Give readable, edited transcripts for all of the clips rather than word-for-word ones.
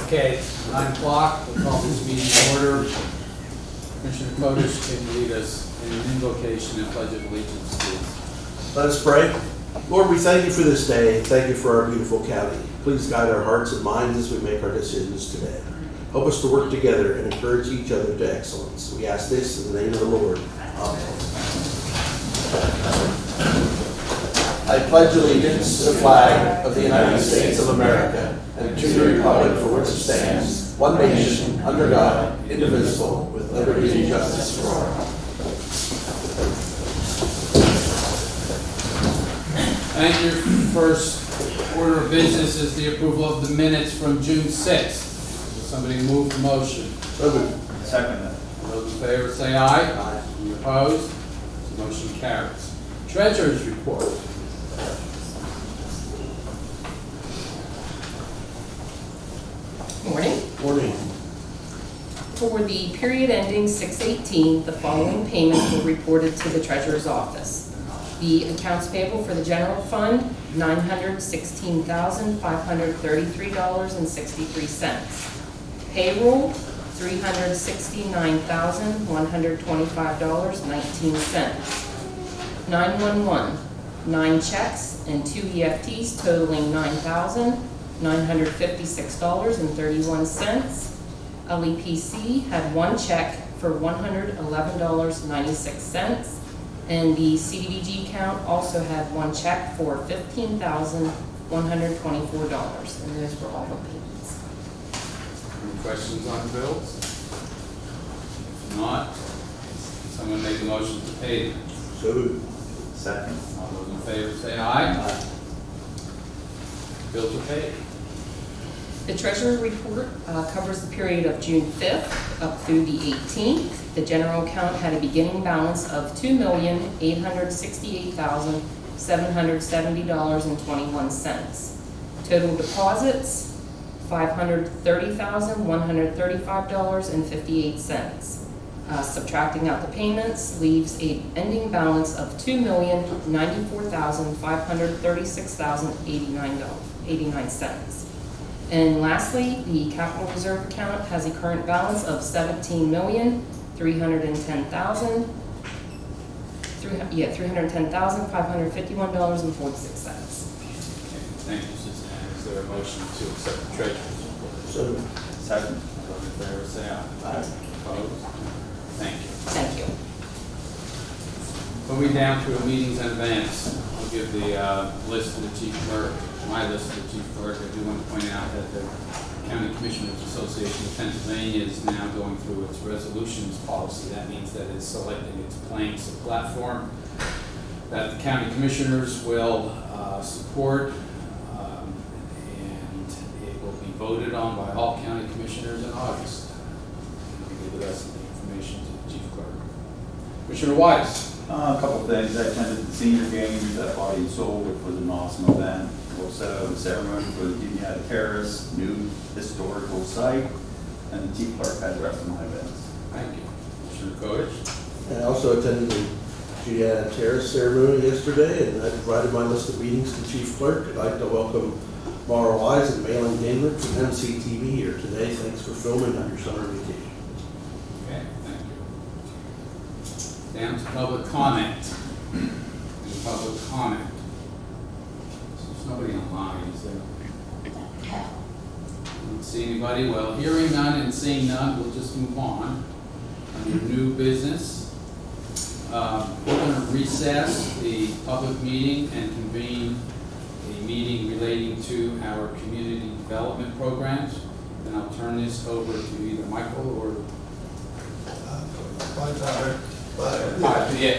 Okay, 9 o'clock, we'll call this meeting to order. Commissioner Courthouse can lead us in an invocation and pledge of allegiance, please. Let us pray. Lord, we thank you for this day. Thank you for our beautiful county. Please guide our hearts and minds as we make our decisions today. Help us to work together and encourage each other to excellence. We ask this in the name of the Lord. Amen. I pledge allegiance to the flag of the United States of America and to the republic for which it stands, one nation, under God, indivisible, with liberty and justice for all. Thank you. First order of business is the approval of the minutes from June 6th. Will somebody move the motion? So moved. Second. Those in favor say aye. Aye. Any opposed? The motion carries. Treasurer's report. Morning. Morning. For the period ending 6/18, the following payments were reported to the treasurer's office. The accounts payable for the general fund, $916,533.63. Payroll, $369,125.19. 911, 9 checks and 2 EFTs totaling $9,956.31. LEPC had 1 check for $111.96. And the CDBG account also had 1 check for $15,124. And those were all the payments. Any questions on the bills? If not, someone make a motion to pay them. So moved. Second. All those in favor say aye. Aye. Bills are paid. The treasurer's report covers the period of June 5th up through the 18th. The general account had a beginning balance of $2,868,770.21. Total deposits, $530,135.58. Subtracting out the payments leaves an ending balance of $2,094,536,089. And lastly, the capital reserve account has a current balance of $310,551.46. Thank you, Suzanne. Is there a motion to accept the treasurer's report? So moved. Second. All those in favor say aye. Aye. Opposed? Thank you. Thank you. Moving down to meetings in advance, I'll give the list to the chief clerk, my list to the chief clerk. I do want to point out that the County Commissioners Association of Pennsylvania is now going through its resolutions policy. That means that it's selecting its planks of platform that the county commissioners will support, and it will be voted on by all county commissioners in August. I'll give the rest of the information to the chief clerk. Commissioner Wise. A couple things. I attended the senior games at Body and Soul, which was an awesome event. We'll set up a ceremony for the Juniata Terrace, new historical site, and the chief clerk had the rest of my events. Thank you. Commissioner Coach. I also attended the Juniata Terrace ceremony yesterday, and I provided my list of meetings to Chief Clerk. I'd like to welcome Mara Wise and Malin Gaynor from MCTV here today. Thanks for filming on your summer vacation. Okay, thank you. Down to public comment. Any public comment? There's nobody online, is there? Don't see anybody. Well, hearing none and seeing none, we'll just move on. Under new business, we're going to recess the public meeting and convene a meeting relating to our community development programs. And I'll turn this over to either Michael or yeah, I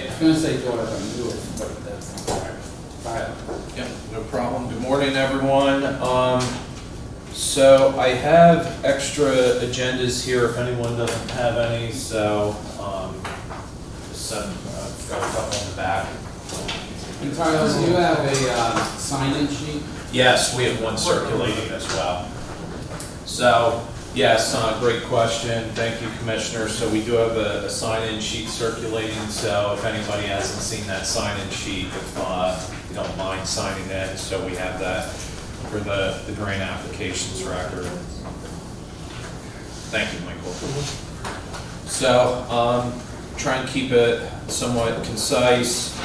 was going to say George, I knew it, but that's not right. Go ahead. Yep, no problem. Good morning, everyone. So I have extra agendas here if anyone doesn't have any, so just got a couple on the back. And Tyler, do you have a sign-in sheet? Yes, we have one circulating as well. So, yes, great question. Thank you, Commissioner. So we do have a sign-in sheet circulating, so if anybody hasn't seen that sign-in sheet, if you don't mind signing in, so we have that for the grant applications record. Thank you, Michael. So, try and keep it somewhat concise.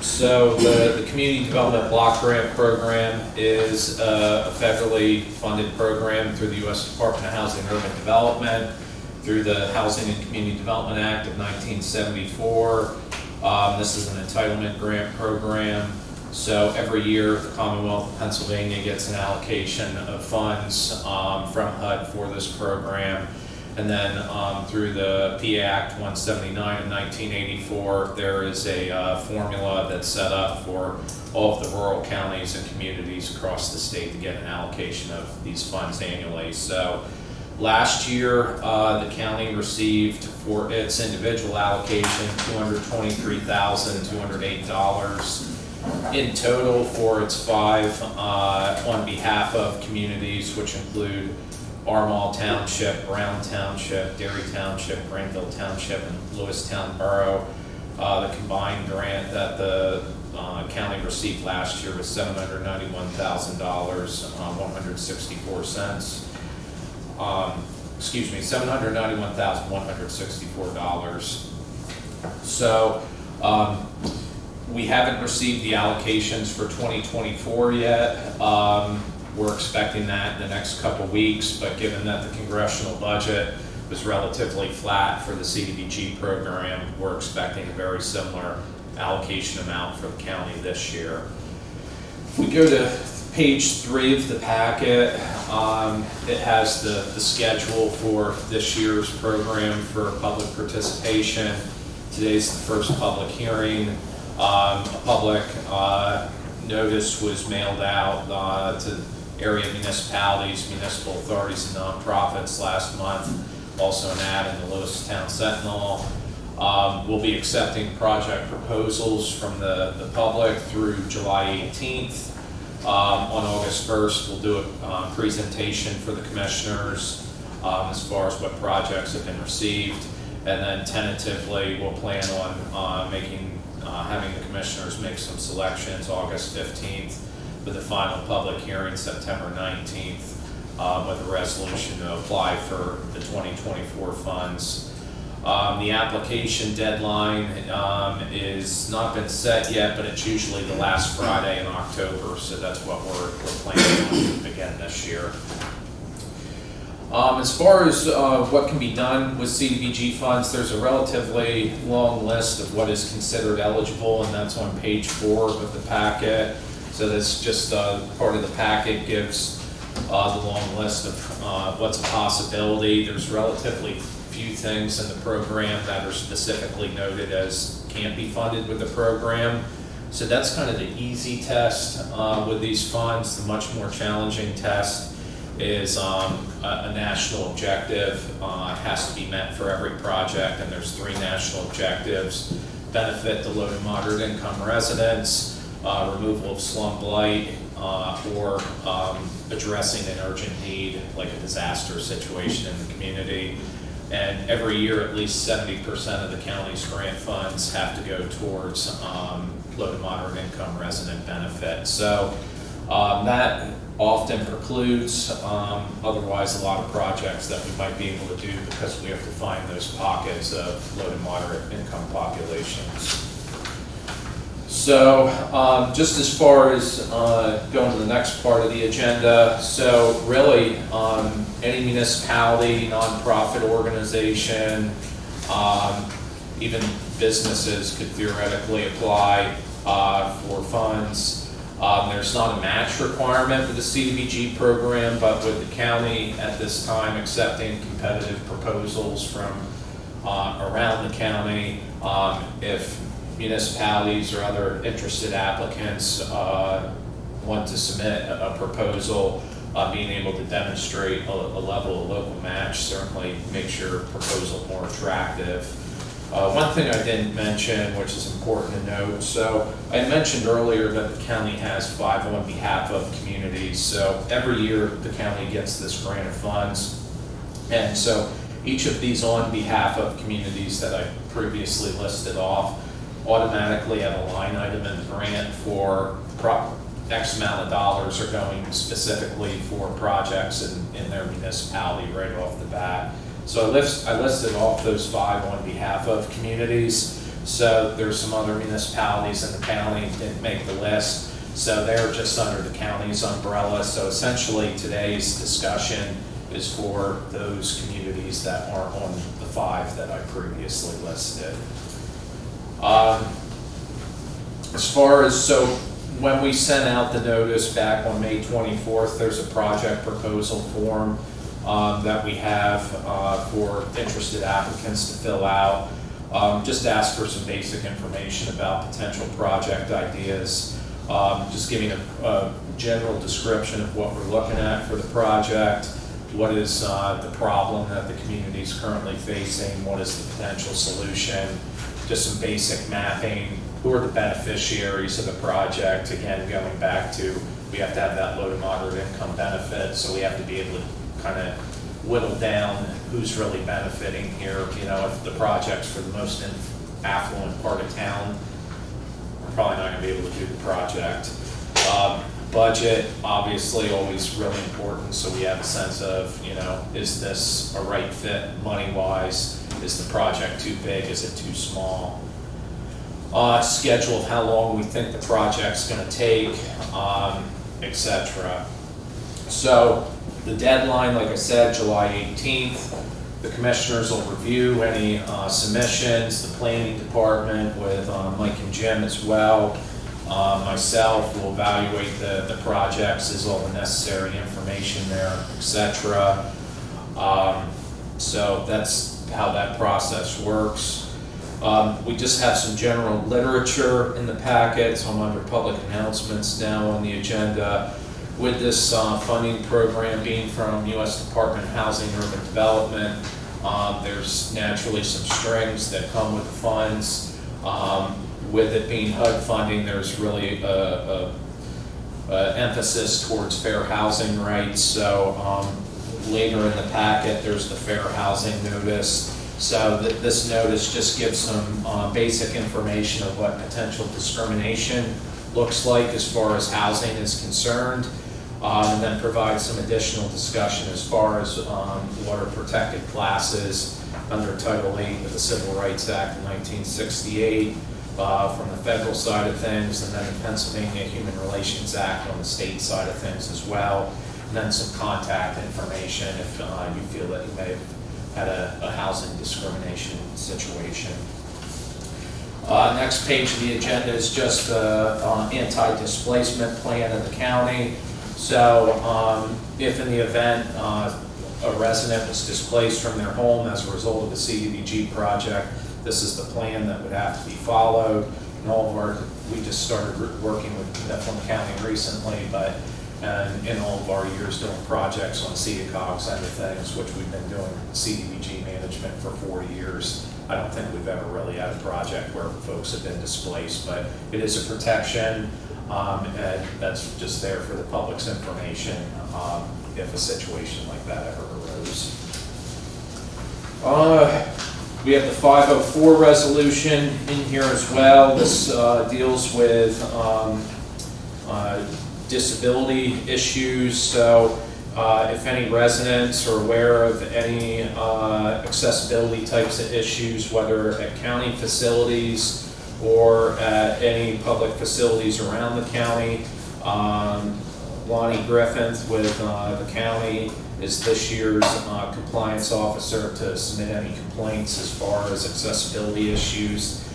So the Community Development Block Grant Program is a federally funded program through the U.S. Department of Housing and Urban Development, through the Housing and Community Development Act of 1974. This is an entitlement grant program. So every year, the Commonwealth of Pennsylvania gets an allocation of funds from HUD for this program. And then through the PA Act 179 of 1984, there is a formula that's set up for all of the rural counties and communities across the state to get an allocation of these funds annually. So last year, the county received for its individual allocation $223,208 in total for its 5 on behalf of communities, which include Armagh Township, Brown Township, Derry Township, Granville Township, and Lewistown Borough. The combined grant that the county received last year was $791,000, 164 cents. Excuse me, $791,164. So we haven't received the allocations for 2024 yet. We're expecting that in the next couple weeks, but given that the congressional budget was relatively flat for the CDBG program, we're expecting a very similar allocation amount for the county this year. If we go to page 3 of the packet, it has the schedule for this year's program for public participation. Today's the first public hearing. A public notice was mailed out to area municipalities, municipal authorities, and nonprofits last month. Also an ad in the Lewistown Sentinel. We'll be accepting project proposals from the public through July 18th. On August 1st, we'll do a presentation for the commissioners as far as what projects have been received. And then tentatively, we'll plan on having the commissioners make some selections August 15th, with the final public hearing September 19th, with a resolution to apply for the 2024 funds. The application deadline is not been set yet, but it's usually the last Friday in October, so that's what we're planning on again this year. As far as what can be done with CDBG funds, there's a relatively long list of what is considered eligible, and that's on page 4 of the packet. So that's just part of the packet gives the long list of what's a possibility. There's relatively few things in the program that are specifically noted as can't be funded with the program. So that's kind of the easy test with these funds. The much more challenging test is a national objective. Has to be met for every project, and there's 3 national objectives: benefit the low to moderate income residents, removal of slum blight, or addressing an urgent need like a disaster situation in the community. And every year, at least 70% of the county's grant funds have to go towards low to moderate income resident benefit. So that often precludes otherwise a lot of projects that we might be able to do, because we have to find those pockets of low to moderate income populations. So just as far as going to the next part of the agenda, so really any municipality, nonprofit organization, even businesses could theoretically apply for funds. There's not a match requirement with the CDBG program, but with the county at this time accepting competitive proposals from around the county, if municipalities or other interested applicants want to submit a proposal, being able to demonstrate a level of local match certainly makes your proposal more attractive. One thing I didn't mention, which is important to note, so I mentioned earlier that the county has 5 on behalf of communities. So every year the county gets this grant of funds, and so each of these on behalf of communities that I previously listed off automatically have a line item in the grant for X amount of dollars are going specifically for projects in their municipality right off the bat. So I listed off those 5 on behalf of communities. So there's some other municipalities in the county that didn't make the list. So they're just under the county's umbrella. So essentially today's discussion is for those communities that aren't on the 5 that I previously listed. As far as, so when we sent out the notice back on May 24th, there's a project proposal form that we have for interested applicants to fill out. Just ask for some basic information about potential project ideas. Just giving a general description of what we're looking at for the project, what is the problem that the community is currently facing, what is the potential solution, just some basic mapping, who are the beneficiaries of the project. Again, going back to, we have to have that low to moderate income benefit, so we have to be able to kind of whittle down who's really benefiting here. You know, if the project's for the most affluent part of town, we're probably not going to be able to do the project. Budget, obviously, always really important, so we have a sense of, you know, is this a right fit money-wise? Is the project too big? Is it too small? Schedule of how long we think the project's going to take, etc. So the deadline, like I said, July 18th. The commissioners will review any submissions. The planning department with Mike and Jim as well. Myself will evaluate the projects, is all the necessary information there, etc. So that's how that process works. We just have some general literature in the packet, so I'm under public announcements now on the agenda. With this funding program being from U.S. Department of Housing and Urban Development, there's naturally some strings that come with the funds. With it being HUD funding, there's really a emphasis towards fair housing rights. So later in the packet, there's the fair housing notice. So this notice just gives some basic information of what potential discrimination looks like as far as housing is concerned, and then provides some additional discussion as far as what are protected classes under Title VIII of the Civil Rights Act of 1968 from the federal side of things, and then the Pennsylvania Human Relations Act on the state side of things as well, and then some contact information if you feel that you may have had a housing discrimination situation. Next page of the agenda is just the anti-displacement plan of the county. So if in the event a resident was displaced from their home as a result of the CDBG project, this is the plan that would have to be followed. And all of our, we just started working with Mifflin County recently, but in all of our years doing projects on CDCOG side of things, which we've been doing CDBG management for 40 years, I don't think we've ever really had a project where folks have been displaced, but it is a protection, and that's just there for the public's information if a situation like that ever arose. We have the 504 resolution in here as well. This deals with disability issues. So if any residents are aware of any accessibility types of issues, whether at county facilities or at any public facilities around the county, Lonnie Griffin with the county is this year's compliance officer to submit any complaints as far as accessibility issues.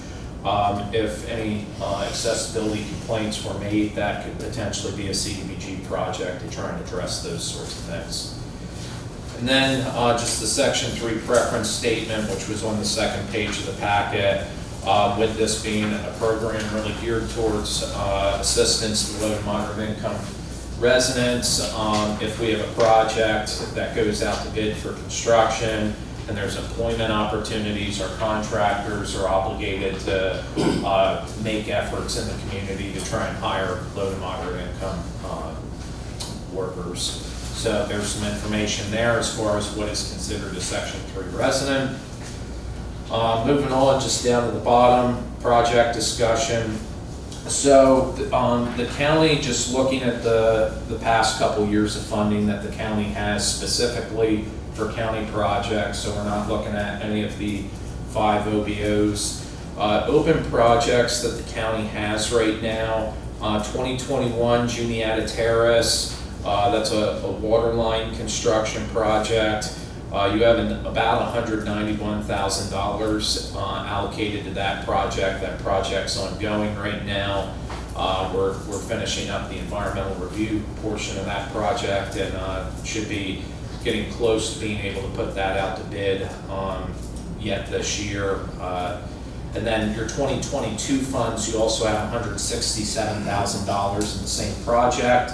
If any accessibility complaints were made, that could potentially be a CDBG project to try and address those sorts of things. And then just the Section 3 preference statement, which was on the second page of the packet, with this being a program really geared towards assistance to low to moderate income residents. If we have a project that goes out to bid for construction and there's employment opportunities, our contractors are obligated to make efforts in the community to try and hire low to moderate income workers. So there's some information there as far as what is considered a Section 3 resident. Moving on just down to the bottom, project discussion. So, the county, just looking at the past couple years of funding that the county has specifically for county projects, so we're not looking at any of the 5 OBOs. Open projects that the county has right now, 2021 Juniata Terrace, that's a water line construction project. You have about $191,000 allocated to that project. That project's ongoing right now. We're finishing up the environmental review portion of that project and should be getting close to being able to put that out to bid yet this year. And then your 2022 funds, you also have $167,000 in the same project.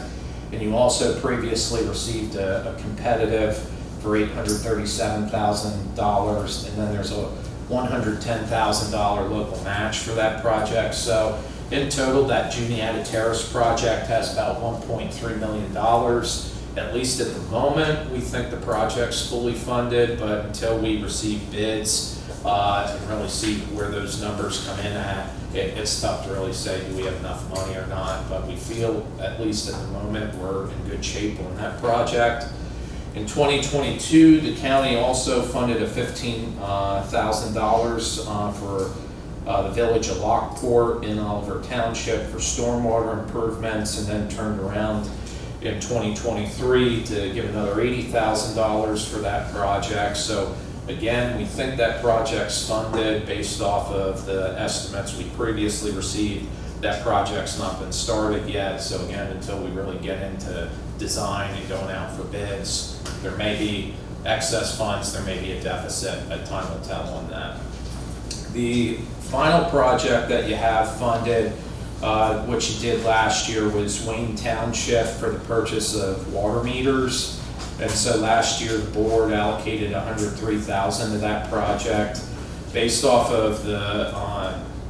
And you also previously received a competitive for $837,000, and then there's a $110,000 local match for that project. So in total, that Juniata Terrace project has about $1.3 million. At least at the moment, we think the project's fully funded, but until we receive bids and really see where those numbers come in at, it's tough to really say, do we have enough money or not? But we feel, at least at the moment, we're in good shape on that project. In 2022, the county also funded a $15,000 for the village of Lockport in Oliver Township for stormwater improvements, and then turned around in 2023 to give another $80,000 for that project. So again, we think that project's funded based off of the estimates we previously received. That project's not been started yet, so again, until we really get into design and going out for bids, there may be excess funds, there may be a deficit, time will tell on that. The final project that you have funded, which you did last year, was Wayne Township for the purchase of water meters. And so last year, the board allocated $103,000 to that project. Based off of the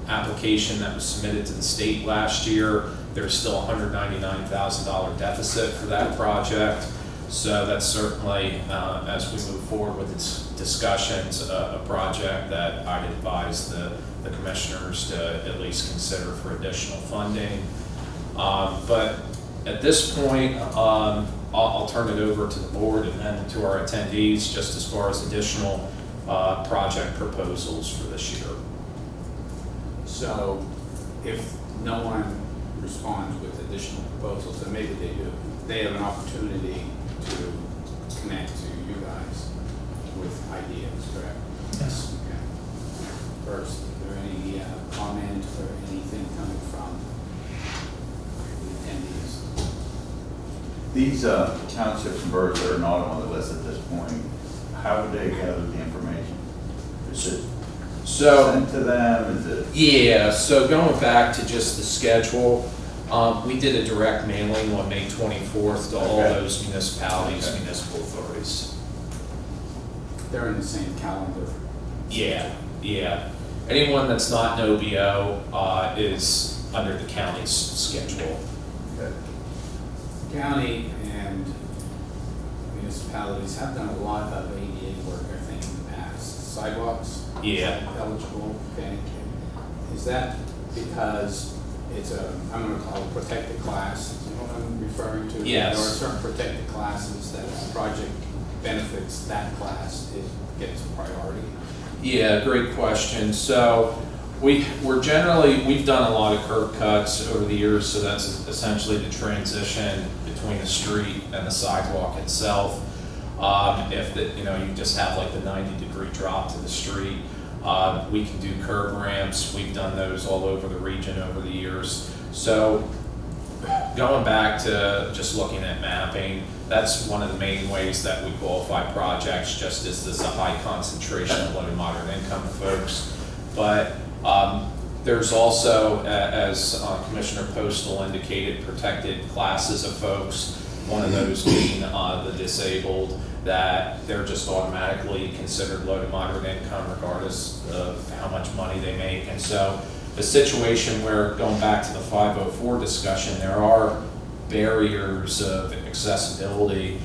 application that was submitted to the state last year, there's still a $199,000 deficit for that project. So that's certainly, as we move forward with its discussions, a project that I'd advise the commissioners to at least consider for additional funding. But at this point, I'll turn it over to the board and then to our attendees just as far as additional project proposals for this year. So if no one responds with additional proposals, and maybe they do, they have an opportunity to connect to you guys with ideas, correct? Yes. Okay. First, is there any comment or anything coming from the attendees? These townships and boroughs that are not on the list at this point, how would they gather the information? Is it sent to them? Is it? Yeah, so going back to just the schedule, we did a direct mailing on May 24th to all those municipalities, municipal authorities. They're in the same calendar. Yeah. Anyone that's not an OBO is under the county's schedule. Okay. County and municipalities have done a lot of ADA work, I think, in the past. Sidewalks? Yeah. Eligible, okay. Is that because it's I'm gonna call it protected class, you know what I'm referring to? Yes. There are certain protected classes that if the project benefits that class, it gets priority. Yeah, great question. So we've done a lot of curb cuts over the years, so that's essentially the transition between the street and the sidewalk itself. If you just have like the 90-degree drop to the street, we can do curb ramps. We've done those all over the region over the years. So going back to just looking at mapping, that's one of the main ways that we qualify projects, just as there's a high concentration of low to moderate income folks. But there's also, as Commissioner Postal indicated, protected classes of folks, one of those being the disabled, that they're just automatically considered low to moderate income regardless of how much money they make. And so the situation where, going back to the 504 discussion, there are barriers of accessibility.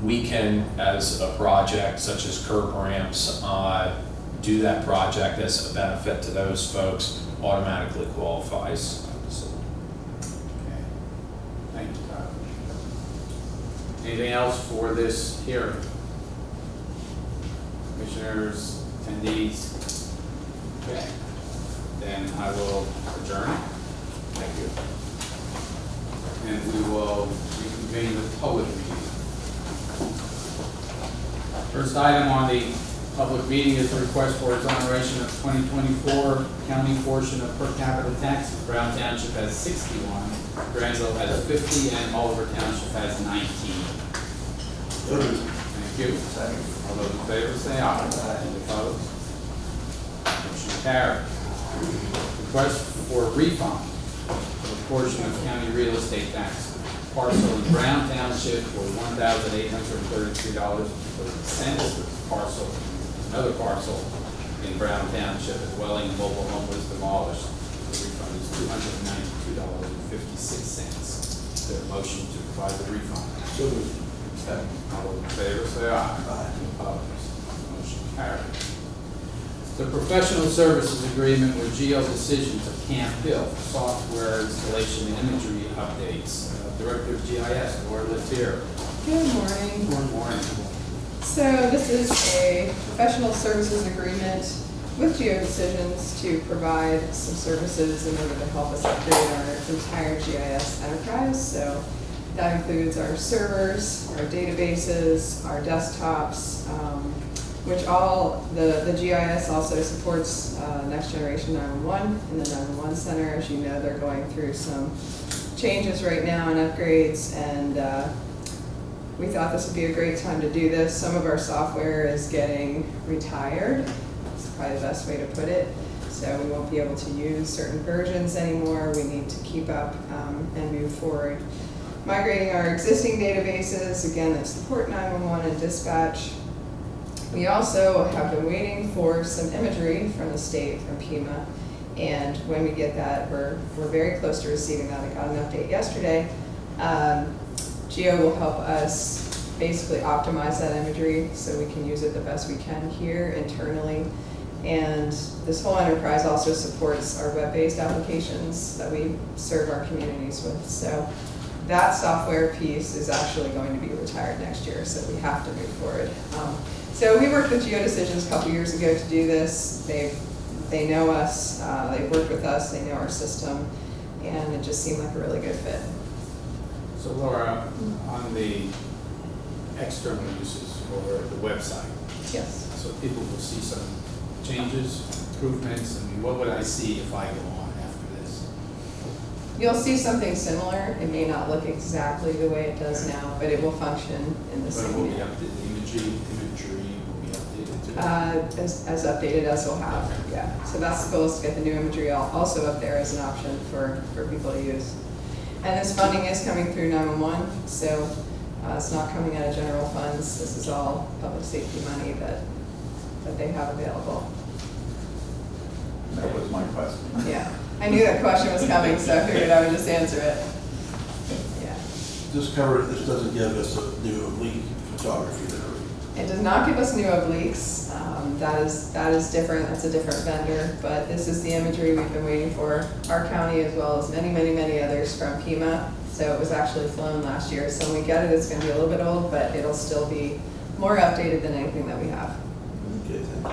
We can, as a project such as curb ramps, do that project as a benefit to those folks. automatically qualifies. So, Okay. Thank you, Tyler. Anything else for this hearing? Commissioners, attendees? Okay. Then I will adjourn. Thank you. And we will reconvene the public meeting. First item on the public meeting is the request for exoneration of 2024 county portion of per capita taxes. Brown Township has 61, Granville has 50, and Oliver Township has 19. Thank you. All those in favor say aye. Any opposed? Motion carried. Request for refund of a portion of county real estate tax parcel in Brown Township for $1,833.30. Parcel, another parcel in Brown Township, a dwelling and mobile home was demolished. The refund is $292.56. Is there a motion to provide the refund? So moved. All those in favor say aye. Aye. Opposed? Motion carried. The professional services agreement with Geo Decisions of Camp Hill for software installation and imagery updates. Director of GIS, Laura Latier. Good morning. Good morning. So this is a professional services agreement with GeoDecisions to provide some services in order to help us upgrade our entire GIS enterprise. So that includes our servers, our databases, our desktops, which all, the GIS also supports Next Generation 911 in the 911 Center. As you know, they're going through some changes right now and upgrades, and we thought this would be a great time to do this. Some of our software is getting retired. That's probably the best way to put it. So we won't be able to use certain versions anymore. We need to keep up and move forward. Migrating our existing databases, again, that support 911 and dispatch. We also have been waiting for some imagery from the state, from Pima. And when we get that, we're very close to receiving that. I got an update yesterday. Geo will help us basically optimize that imagery so we can use it the best we can here internally. And this whole enterprise also supports our web-based applications that we serve our communities with. So that software piece is actually going to be retired next year, so we have to move forward. So we worked with GeoDecisions a couple years ago to do this. They know us, they've worked with us, they know our system, and it just seemed like a really good fit. So Laura, on the external uses for the website, Yes. so people will see some changes, improvements. I mean, what would I see if I go on after this? You'll see something similar. It may not look exactly the way it does now, but it will function in the But it same will be manner. updated, the imagery will be updated too? As updated as we'll have, yeah. So that's the goal, is to get the new imagery also up there as an option for people to use. And this funding is coming through 911, so it's not coming out of general funds. This is all public safety money that they have available. That was my question. Yeah, I knew that question was coming, so I figured I would just answer it. Yeah. This doesn't give us a new oblique photography there. It does not give us new obliques. That is different. That's a different vendor. But this is the imagery we've been waiting for. Our county, as well as many, many, many others from Pima. So it was actually flown last year. So when we get it, it's going to be a little bit old, but it'll still be more updated than anything that we have. Okay, thank you.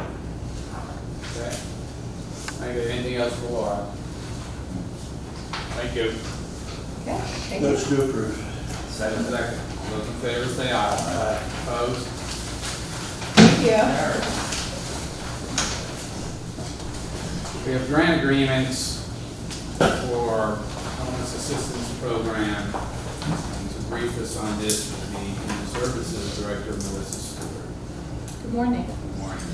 Okay. Thank you. Anything else for Laura? Thank you. Okay. Thank you. Motion to approve. Second. Second. All those in favor say aye. Aye. Opposed? Thank you. Carried. We have grant agreements for homeless assistance program. And to brief us on this will be Human Services Director Melissa Stewart. Good morning. Good morning.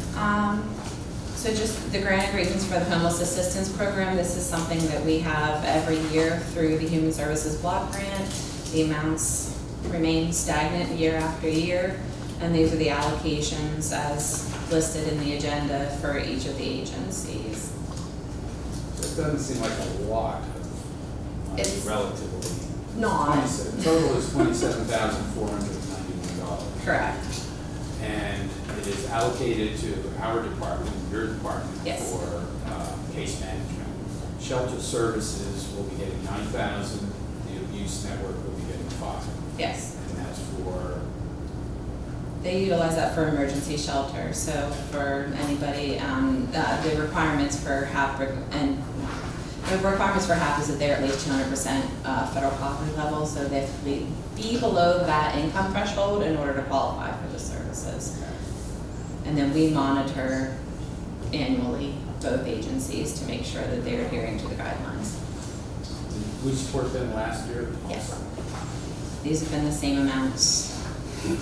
So just the grant agreements for the homeless assistance program, this is something that we have every year through the Human Services Block Grant. The amounts remain stagnant year after year, and these are the allocations as listed in the agenda for each of the agencies. So it doesn't seem like a lot of money It's relatively. not. Total is $27,491. Correct. And it is allocated to our department, your department, Yes. for case management. Shelter Services will be getting 9,000, the Abuse Network will be getting 5. Yes. And that's for, They utilize that for emergency shelter, so for anybody, the requirements for HAP, and the requirements for HAP is that they're at least 200% federal poverty level, so they have to be below that income threshold in order to qualify for the services. And then we monitor annually both agencies to make sure that they're adhering to the guidelines. we support them last year? Yes. These have been the same amounts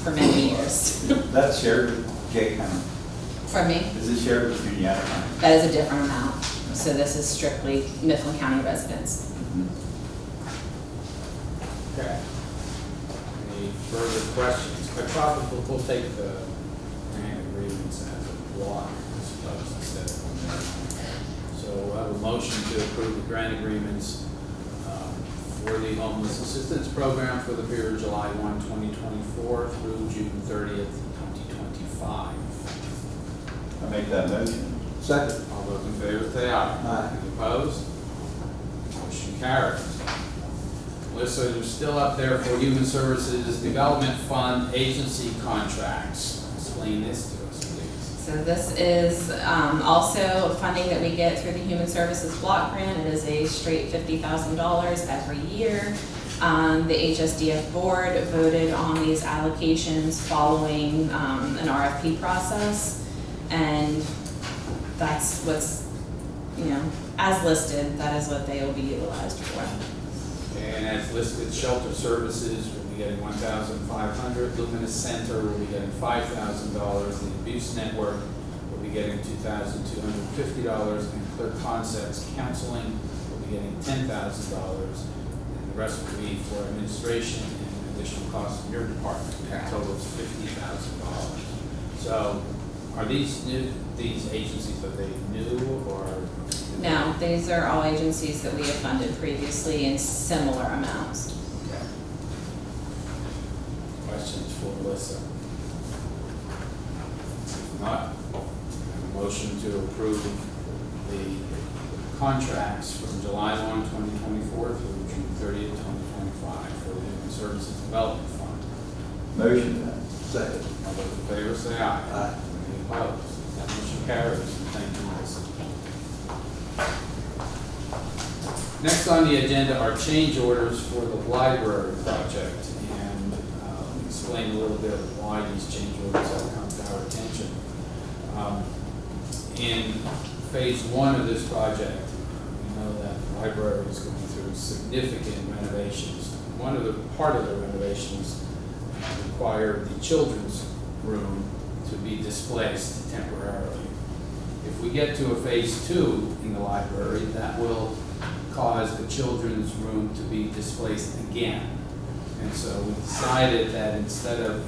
for many years. That's shared with Jay County. For me, Is it shared with Union County? that is a different amount. So this is strictly Mifflin County residents. Okay. Any further questions? I probably will take the grant agreements as a block, I suppose, instead of one at a time. So I have a motion to approve the grant agreements for the homeless assistance program for the period July 1, 2024 through June 30th, 2025. I make that motion. Second. All those in favor say aye. Aye. Any opposed? Motion carries. Melissa, you're still up there for Human Services Development Fund agency contracts. Explain this to us, please. So this is also funding that we get through the Human Services Block Grant. It is a straight $50,000 every year. The HSDF board voted on these allocations following an RFP process. And that's what's, as listed, that is what they will be utilized for. And as listed, Shelter Services will be getting $1,500. Luminous Center will be getting $5,000. The Abuse Network will be getting $2,250. And Clear Concepts Counseling will be getting $10,000. And the rest will be for administration and additional costs in your department. That totals $50,000. So are these new, these agencies, are they new or? No, these are all agencies that we have funded previously in similar amounts. Okay. Questions for Melissa? If not, I have a motion to approve the contracts from July 1, 2024 through June 30th, 2025 for the Human Services Development Fund. Motion then. Second. All those in favor say aye. Aye. Any opposed? That motion carries. Thank you, Melissa. Next on the agenda are change orders for the library project, and let me explain a little bit of why these change orders have come to our attention. In phase 1 of this project, we know that the library is going through significant renovations. Part of the renovations required the children's room to be displaced temporarily. If we get to a phase 2 in the library, that will cause the children's room to be displaced again. And so we decided that instead of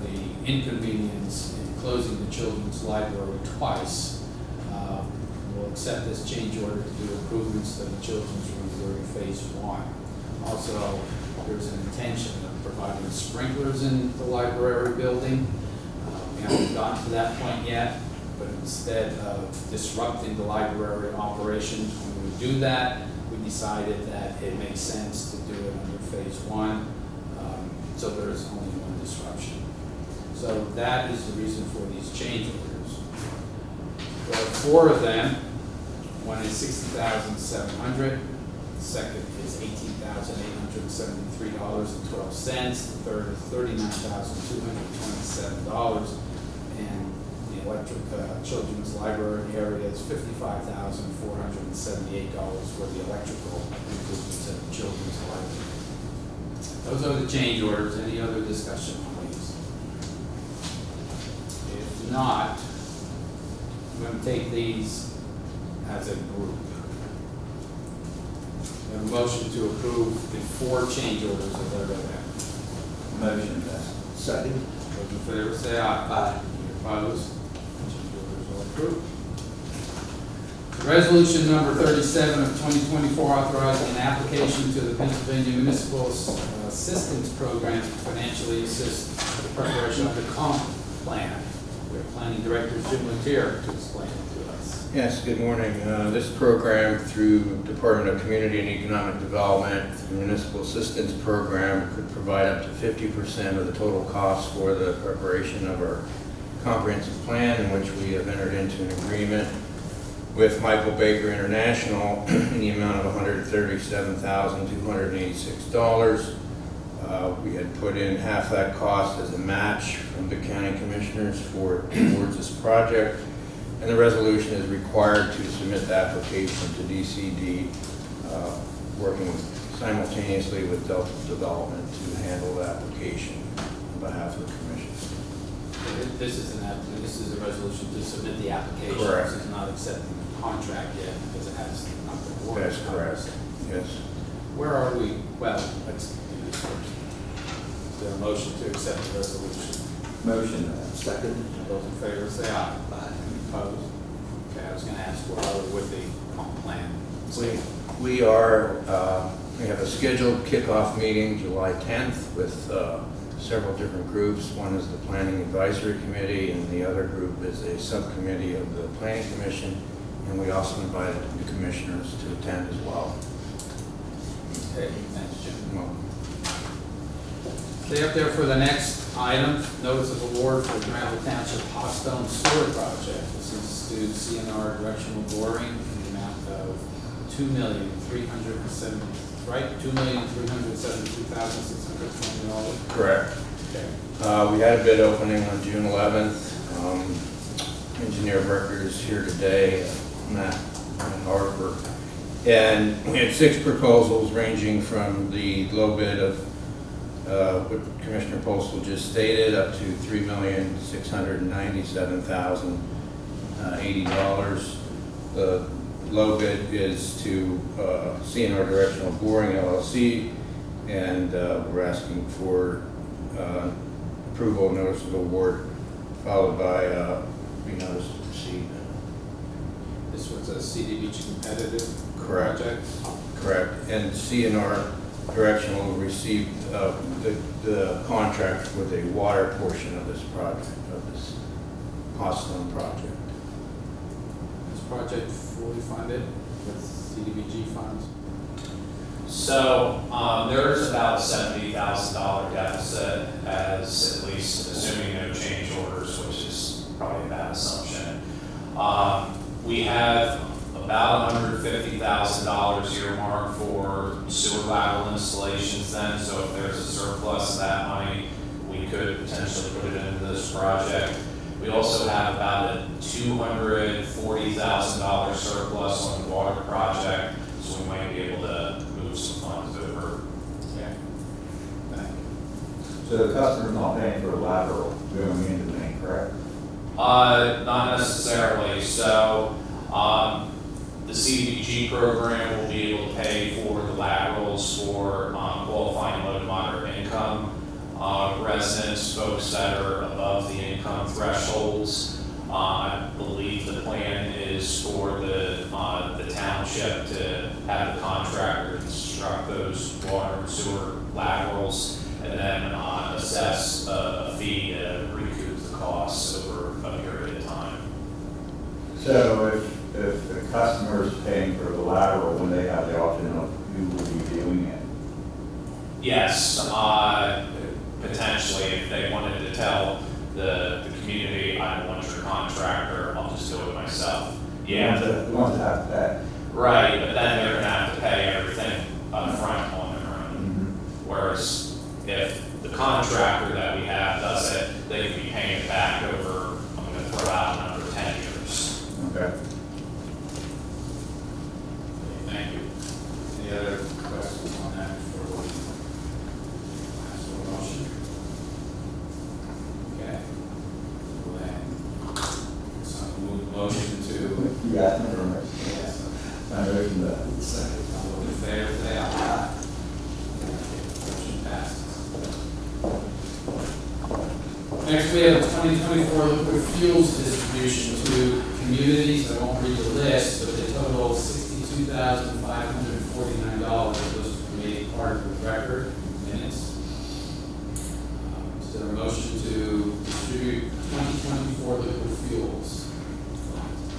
the inconvenience in closing the children's library twice, we'll accept this change order to do improvements to the children's room during phase 1. Also, there's an intention of providing sprinklers in the library building. We haven't gotten to that point yet, but instead of disrupting the library operations when we do that, we decided that it makes sense to do it under phase 1, so there is only one disruption. So that is the reason for these change orders. There are 4 of them. One is $60,700. The second is $18,873.12. The third is $39,227. And the electric children's library area is $55,478 for the electrical improvements at the children's library. Those are the change orders. Any other discussion, please? If not, I'm going to take these as a group. We have a motion to approve the 4 change orders as I read out. Motion then. Second. Those in favor say aye. Aye. Any opposed? Change orders are approved. Resolution number 37 of 2024 authorizing an application to the Pennsylvania Municipal Assistance Program to financially assist the preparation of the comp plan. We're planning Planning Director Jim Letier to explain it to us. Yes, good morning. This program through Department of Community and Economic Development, through Municipal Assistance Program, could provide up to 50% of the total cost for the preparation of our comprehensive plan, in which we have entered into an agreement with Michael Baker International in the amount of $137,286. We had put in half that cost as a match from the county commissioners towards this project, and the resolution is required to submit the application to DCD, working simultaneously with Delta Development to handle the application on behalf of the commission. This is a resolution to submit the application. Correct. This is not accepting the contract yet because it has not been awarded. That's correct. Yes. Where are we? Well, let's do this first. Is there a motion to accept the resolution? Motion. Second. Those in favor say aye. Aye. Opposed? Okay, I was gonna ask where are we with the comp plan? We have a scheduled kickoff meeting July 10th with several different groups. One is the Planning Advisory Committee, and the other group is a subcommittee of the Planning Commission, and we also invited the commissioners to attend as well. Okay, thanks, Jim. Well, Stay up there for the next item, notice of award for Granville Township Hot Stone Sewer Project. This is to CNR directional boring in the amount of $2,372,620. correct. Okay. We had a bid opening on June 11th. Engineer of record is here today, Matt Harper. And we had 6 proposals ranging from the low bid of what Commissioner Postal just stated, up to $3,697,080. The low bid is to CNR Directional Boring LLC, and we're asking for approval of notice of award, followed by notice to proceed. This was a CDBG competitive Correct. project. Correct, and CNR Directional received the contract for the water portion of this project, of this Hotstone project. This project fully funded with CDBG funds. So, there's about a $70,000 deficit, as at least assuming no change orders, which is probably a bad assumption. We have about $150,000 earmarked for sewer lateral installations then, so if there's a surplus of that money, we could potentially put it into this project. We also have about a $240,000 surplus on the water project, so we might be able to move some funds over. Okay. Thank you. So the customer's not paying for a lateral going into the main, correct? Not necessarily. So, the CDBG program will be able to pay for the laterals for qualifying low to moderate income residents, folks that are above the income thresholds. I believe the plan is for the township to have the contractor construct those water and sewer laterals and then assess a fee to recoup the costs over a period of time. So if the customer's paying for the lateral, when they have the option of who will be doing it? Yes, potentially, if they wanted to tell the community, I don't want your contractor, I'll just do it myself. Yeah, The ones that have to pay. right, but then they're gonna have to pay everything up front on their own. Mm-hmm. Whereas if the contractor that we have does it, they can be paying it back over, I'm gonna throw out another 10 years. Okay. Thank you. Any other questions on that before we ask for a motion? Okay. Well, then, so move motion to, You got me from it. yes, I motion that. second, all those in favor, say aye. Motion passes. Next, we have 2024 liquid fuels distribution to communities. I won't read the list, but the total $62,549. Those made part of the record minutes. Is there a motion to distribute 2024 liquid fuels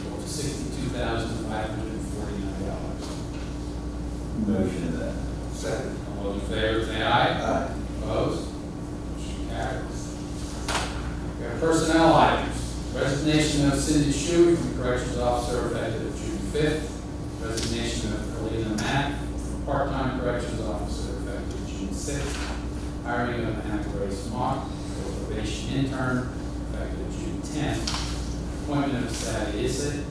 for $62,549. Motion to that. Second. All those in favor say aye. Aye. Opposed? Motion carries. We have personnel items. Resignation of Cindy Shuey from Corrections Officer effective June 5th. Resignation of Kalina Mack from Part-Time Corrections Officer effective June 6th. Hiring of Anna Grace Mock for probation intern effective June 10th. Appointment of Sally Zed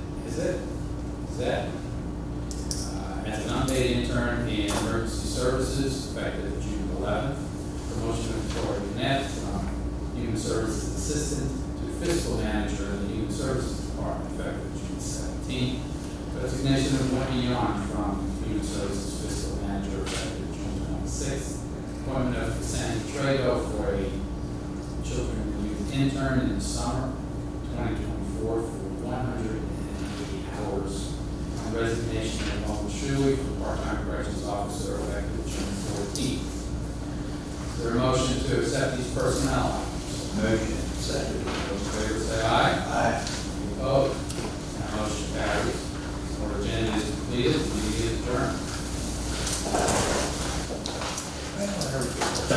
as an unpaid intern in emergency services effective June 11th. Promotion of Tori Net from Human Services Assistant to Fiscal Manager in the Human Services Department effective June 17th. Resignation of Wendy Yon from Human Services Fiscal Manager effective June 26th. Appointment of Sandy Trejo for a Children and Youth Intern in the summer 2024 for 180 hours. And resignation of Paul Shuey from Part-Time Corrections Officer effective June 14th. Is there a motion to accept these personnel items? Motion. Second. Those in favor say aye. Aye. Opposed? That motion carries. Our agenda is completed, the meeting is adjourned. Well, there we go.